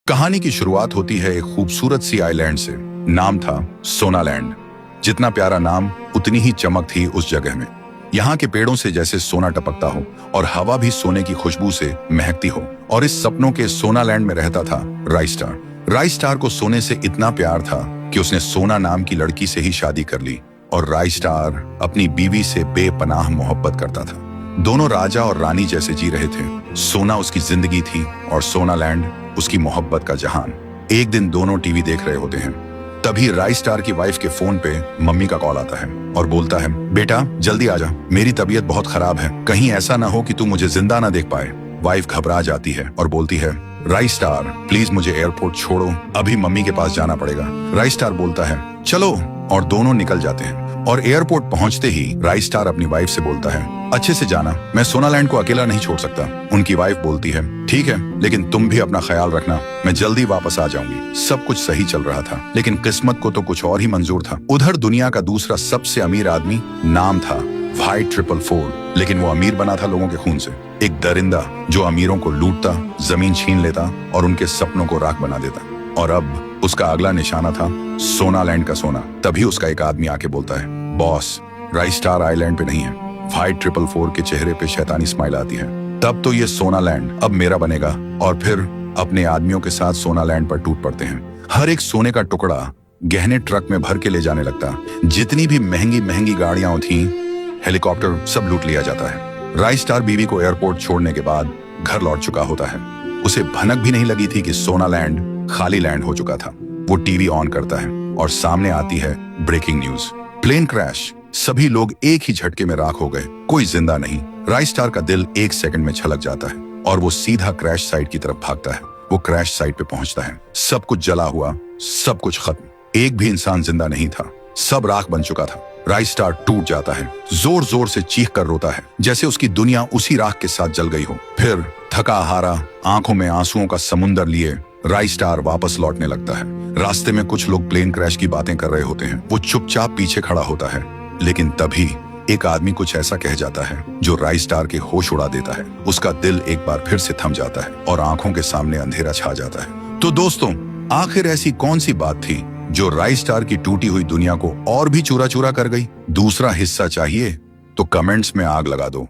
कहानी की शुरुआत होती है एक खूबसूरत सी आइलैंड से। नाम था सोनालैंड। जितना प्यारा नाम उतनी ही चमक थी उस जगह में। यहाँ के पेड़ों से जैसे सोना टपकता हो और हवा भी सोने की खुशबू से महकती हो। और इस सपनों के सोनालैंड में रहता था राइस्टार। राइस्टार को सोने से इतना प्यार था कि उसने सोना नाम की लड़की से ही शादी कर ली और राइस्टार अपनी बीवी से बेपनाह मोहब्बत करता था। दोनों राजा और रानी जैसे जी रहे थे। सोना उसकी जिंदगी थी और सोनालैंड उसकी मोहब्बत का जहान। एक दिन दोनों टीवी देख रहे होते हैं, तभी राइस्टार की वाइफ के फोन पे मम्मी का कॉल आता है और बोलता है, बेटा जल्दी आजा, मेरी तबीयत बहुत खराब है, कहीं ऐसा ना हो कि तू मुझे जिंदा ना देख पाए। वाइफ घबरा जाती है और बोलती है, राइस्टार प्लीज मुझे एयरपोर्ट छोड़ो, अभी मम्मी के पास जाना पड़ेगा। राइस्टार बोलता है, चलो, और दोनों निकल जाते हैं। और एयरपोर्ट पहुंचते ही राइस्टार अपनी वाइफ से बोलता है, अच्छे से जाना, मैं सोनालैंड को अकेला नहीं छोड़ सकता। उनकी वाइफ बोलती है, ठीक है, लेकिन तुम भी अपना ख्याल रखना, मैं जल्दी वापस आ जाऊंगी। सब कुछ सही चल रहा था, लेकिन किस्मत को तो कुछ और ही मंजूर था। उधर दुनिया का दूसरा सबसे अमीर आदमी, नाम था व्हाइट 444, लेकिन वो अमीर बना था लोगों के खून से। एक दरिंदा जो अमीरों को लूटता, जमीन छीन लेता और उनके सपनों को राख बना देता। और अब उसका अगला निशाना था सोनालैंड का सोना। तभी उसका एक आदमी आके बोलता है, बॉस, राइस्टार आइलैंड पे नहीं है। व्हाइट 444 के चेहरे पे शैतानी स्माइल आती है। तब तो ये सोनालैंड अब मेरा बनेगा। और फिर अपने आदमियों के साथ सोनालैंड पर टूट पड़ते हैं। हर एक सोने का टुकड़ा गहने ट्रक में भर के ले जाने लगता। जितनी भी महंगी महंगी गाड़ियां थी, हेलीकॉप्टर, सब लूट लिया जाता है। राइस्टार बीवी को एयरपोर्ट छोड़ने के बाद घर लौट चुका होता है। उसे भनक भी नहीं लगी थी कि सोनालैंड खाली लैंड हो चुका था। वो टीवी ऑन करता है और सामने आती है ब्रेकिंग न्यूज, प्लेन क्रैश, सभी लोग एक ही झटके में राख हो गए, कोई जिंदा नहीं। राइस्टार का दिल एक सेकंड में छलक जाता है और वो सीधा क्रैश साइट की तरफ भागता है। वो क्रैश साइट पे पहुंचता है, सब कुछ जला हुआ, सब कुछ खत्म, एक भी इंसान जिंदा नहीं था, सब राख बन चुका था। राइस्टार टूट जाता है, जोर जोर से चीख कर रोता है, जैसे उसकी दुनिया उसी राख के साथ जल गई हो। फिर थका हारा, आंखों में आंसुओं का समुंदर लिए राइस्टार वापस लौटने लगता है। रास्ते में कुछ लोग प्लेन क्रैश की बातें कर रहे होते हैं। वो चुपचाप पीछे खड़ा होता है, लेकिन तभी एक आदमी कुछ ऐसा कह जाता है जो राइस्टार के होश उड़ा देता है। उसका दिल एक बार फिर से थम जाता है और आंखों के सामने अंधेरा छा जाता है। तो दोस्तों, आखिर ऐसी कौन सी बात थी जो राइस्टार की टूटी हुई दुनिया को और भी चूरा चूरा कर गई? दूसरा हिस्सा चाहिए तो कमेंट्स में आग लगा दो।